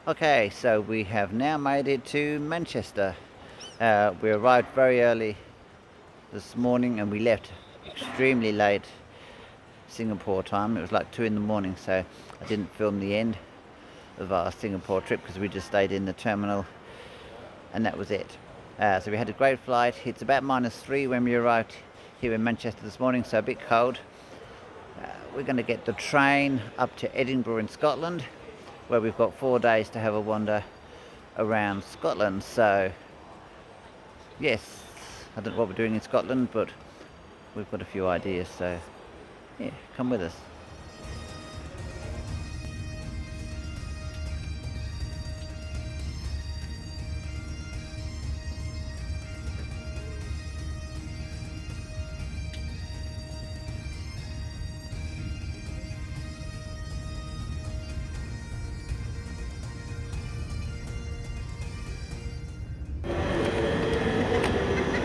Okay, so we have now made it to Manchester. We arrived very early this morning and we left extremely late Singapore time. It was like 2 in the morning, so I didn't film the end of our Singapore trip because we just stayed in the terminal and that was it. So we had a great flight. It's about -3 when we arrived here in Manchester this morning, so a bit cold. We're going to get the train up to Edinburgh in Scotland, where we've got 4 days to have a wander around Scotland. So yes, I don't know what we're doing in Scotland, but we've got a few ideas, so yeah, come with us.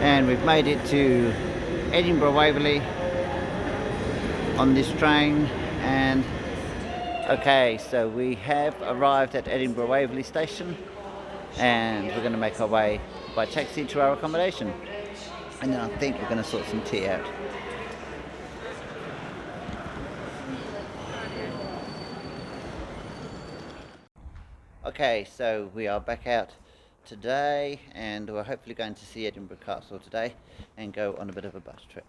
And we've made it to Edinburgh Waverley on this train. And okay, so we have arrived at Edinburgh Waverley station and we're going to make our way by taxi to our accommodation, and then I think we're going to sort some tea out. Okay, so we are back out today and we're hopefully going to see Edinburgh Castle today and go on a bit of a bus trip.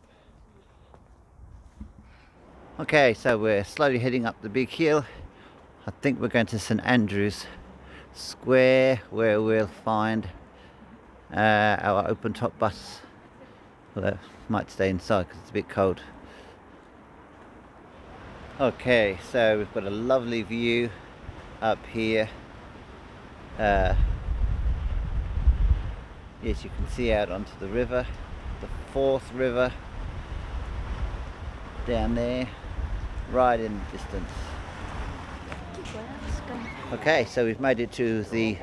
Okay, so we're slowly heading up the big hill. I think we're going to St Andrew's Square, where we'll find our open top bus. Although might stay inside because it's a bit cold. Okay, so we've got a lovely view up here. Yes, you can see out onto the river, the Forth River down there, right in the distance. Okay, so we've made it to the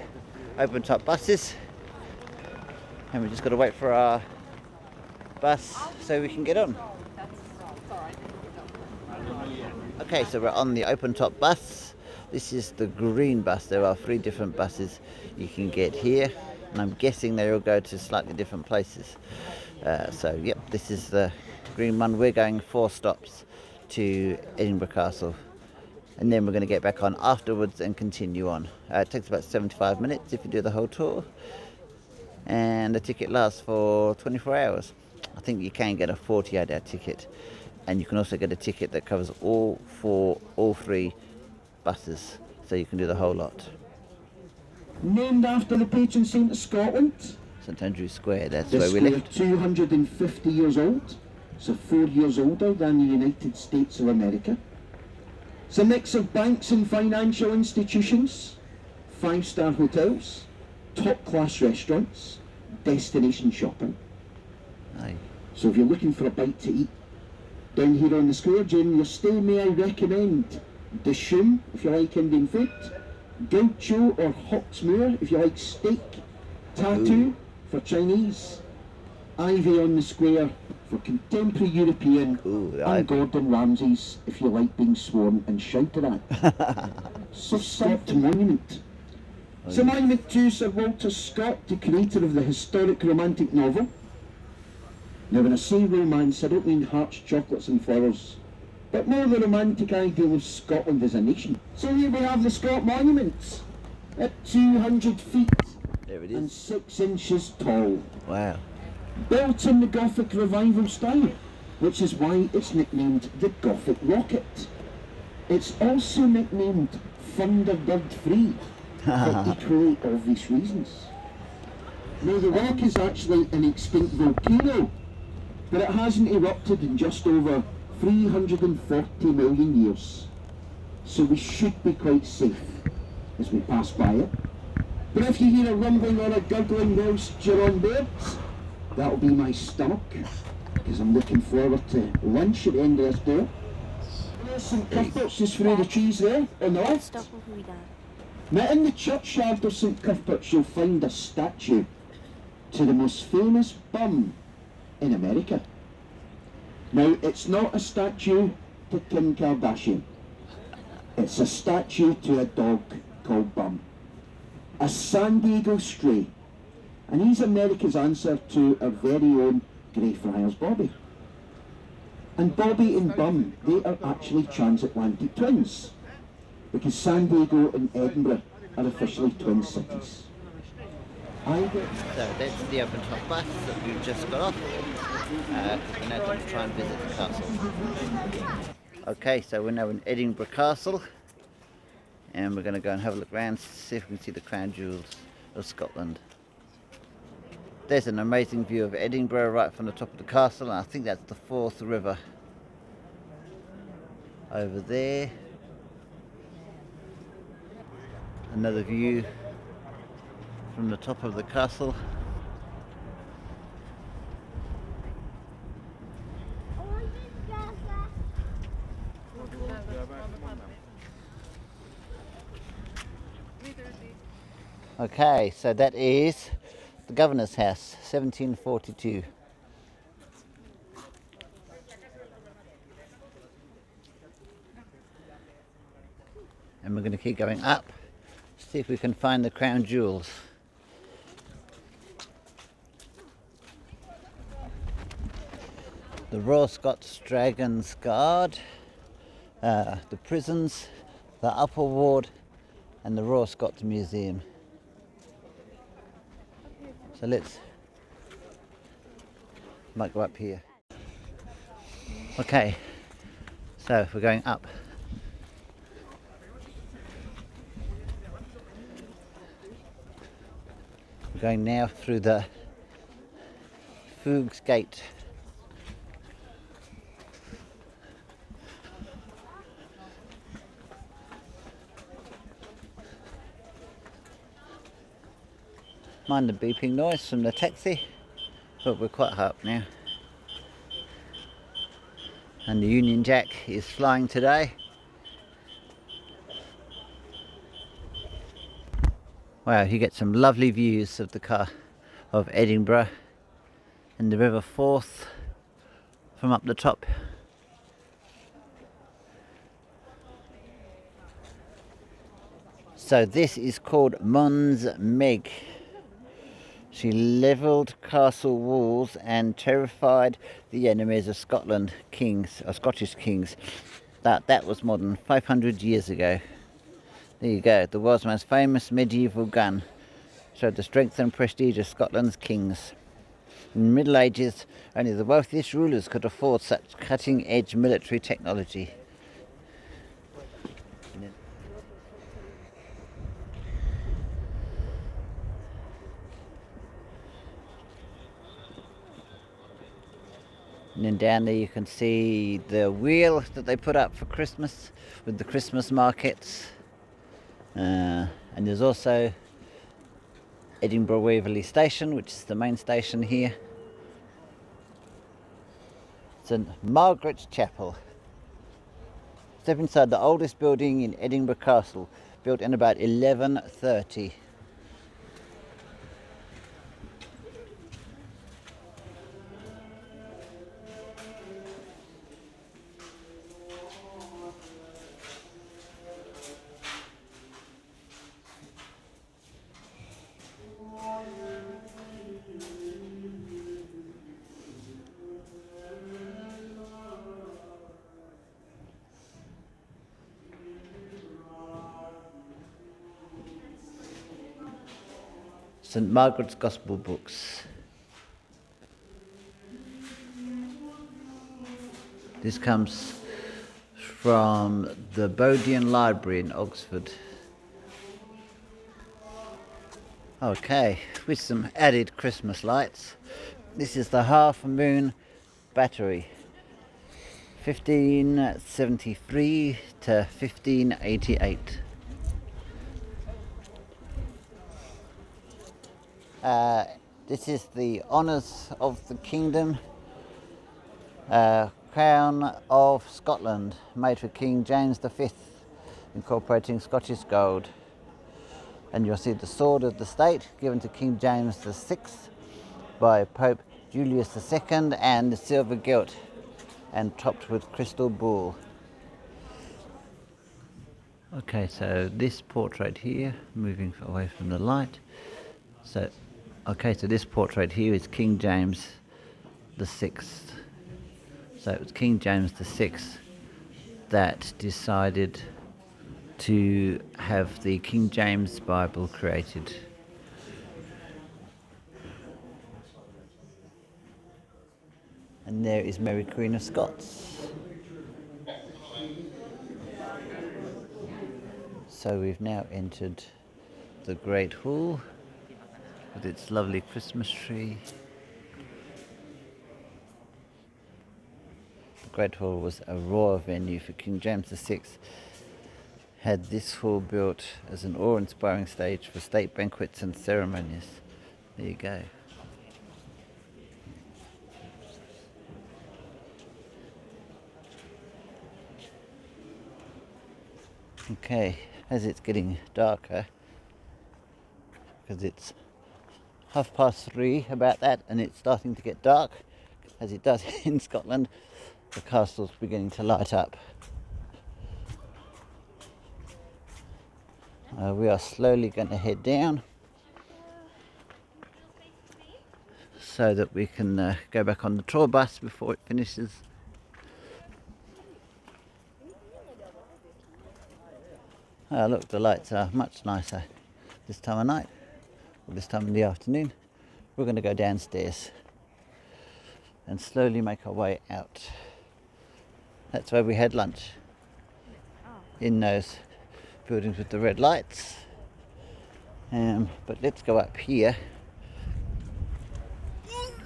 open top buses and we've just got to wait for our bus so we can get on. Okay, so we're on the open top bus. This is the green bus. There are 3 different buses you can get here, and I'm guessing they all go to slightly different places. So yep, this is the green one. We're going 4 stops to Edinburgh Castle, and then we're going to get back on afterwards and continue on. It takes about 75 minutes if you do the whole tour, and the ticket lasts for 24 hours. I think you can get a 48-hour ticket, and you can also get a ticket that covers all 3 buses, so you can do the whole lot. Named after the patron saint of Scotland. St Andrew's Square, that's This where we square left. 250 years old, so 4 years older than the United States of America. It's a mix of banks and financial institutions, 5-star hotels, top-class restaurants, destination shopping. Aye. So if you're looking for a bite to eat down here on the square during your stay, may I recommend Dishoom if you like Indian food, Gaucho or Hawksmoor if you like steak, Tattoo for Chinese, Ivy on the Square for contemporary European, and Gordon Ramsay's if you like being sworn and shouted at. So Scott Monument. It's a monument to Sir Walter Scott, the creator of the historic romantic novel. Now when I say romance, I don't mean hearts, chocolates and flowers, but more the romantic ideal of Scotland as a nation. So here we have the Scott Monument at 200 feet There it is. and 6 inches tall. Wow. Built in the Gothic Revival style, which is why it's nicknamed the Gothic Rocket. It's also nicknamed Thunderbird Free for equally obvious reasons. Now the rock is actually an extinct volcano, but it hasn't erupted in just over 340 million years. So we should be quite safe as we pass by it. But if you hear a rumbling or a gurgling whilst you're on board, that'll be my stomach, because I'm looking forward to lunch at the end of this day. There's St Cuthbert's just through the trees there on the left. Now in the churchyard of St Cuthbert's you'll find a statue to the most famous bum in America. Now it's not a statue to Kim Kardashian, it's a statue to a dog called Bum. a San Diego stray. And he's America's answer to our very own Greyfriars Bobby. And Bobby and Bum, they are actually transatlantic twins, because San Diego and Edinburgh are officially twin cities. So that's the open top bus that we just got off. We're now going to try and visit the castle. Okay, so we're now in Edinburgh Castle, and we're going to go and have a look around, see if we can see the crown jewels of Scotland. There's an amazing view of Edinburgh right from the top of the castle, and I think that's the Forth River over there. Another view from the top of the castle. Okay, so that is the Governor's House, 1742. And we're going to keep going up, see if we can find the crown jewels. The Royal Scots Dragon's Guard, the prisons, the Upper Ward, and the Royal Scots Museum. So might go up here. Okay, so we're going up. We're going now through the Fugues Gate. Mind the beeping noise from the taxi, but we're quite high up now. And the Union Jack is flying today. Wow, you get some lovely views of of Edinburgh and the River Forth from up the top. So this is called Mons Meg. She levelled castle walls and terrified the enemies of Scotland kings, or Scottish kings. That was more than 500 years ago. There you go, the world's most famous medieval gun. Showed the strength and prestige of Scotland's kings. In the Middle Ages, only the wealthiest rulers could afford such cutting-edge military technology. And then down there you can see the wheel that they put up for Christmas with the Christmas markets. And there's also Edinburgh Waverley Station, which is the main station here. St Margaret's Chapel. Step inside the oldest building in Edinburgh Castle, built in about 1130. St Margaret's Gospel Books. This comes from the Bodleian Library in Oxford. Okay, with some added Christmas lights. This is the Half Moon Battery, 1573 to 1588. This is the Honours of the Kingdom, Crown of Scotland, made for King James V, incorporating Scottish gold. And you'll see the Sword of the State, given to King James VI by Pope Julius II, and the silver gilt and topped with crystal bull. Okay, so this portrait here, moving away from the light. So, okay, so this portrait here is King James the Sixth. So it was King James the Sixth that decided to have the King James Bible created. And there is Mary Queen of Scots. So we've now entered the Great Hall with its lovely Christmas tree. The Great Hall was a royal venue for King James VI. Had this hall built as an awe-inspiring stage for state banquets and ceremonies. There you go. Okay, as it's getting darker, because it's 3:30 about that, and it's starting to get dark, as it does in Scotland, the castle's beginning to light up. We are slowly going to head down so that we can go back on the tour bus before it finishes. Look, the lights are much nicer this time of night, or this time in the afternoon. We're going to go downstairs and slowly make our way out. That's where we had lunch, in those buildings with the red lights. But let's go up here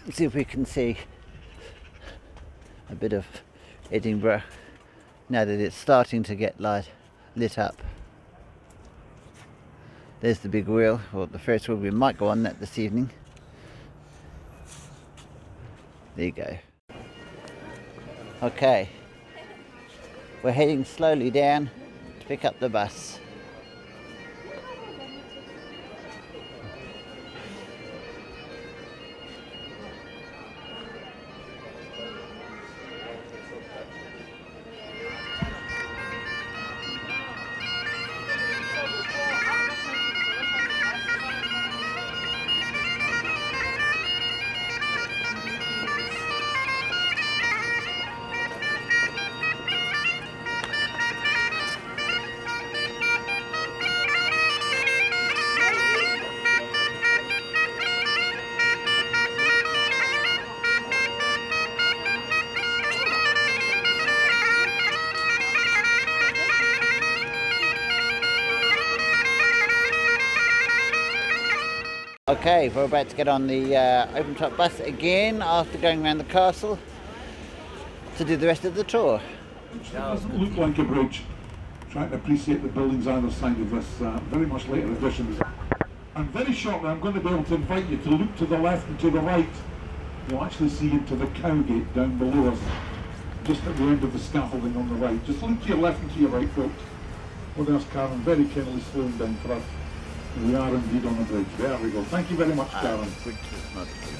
and see if we can see a bit of Edinburgh now that it's starting to get lit up. There's the big wheel, or the Ferris wheel. We might go on that this evening. There you go. Okay, we're heading slowly down to pick up the bus. Okay, we're about to get on the open top bus again after going around the castle to do the rest of the tour. It doesn't look like a bridge. Trying to appreciate the buildings either side of this very much later editions. And very shortly I'm going to be able to invite you to look to the left and to the right. You'll actually see into the cowgate down below us, just at the end of the scaffolding on the right. Just look to your left and to your right, folks. Well, there's Karen very carefully slowing down for us. We are indeed on the bridge. There we go. Thank you very much, Karen. Bridge is not a bridge.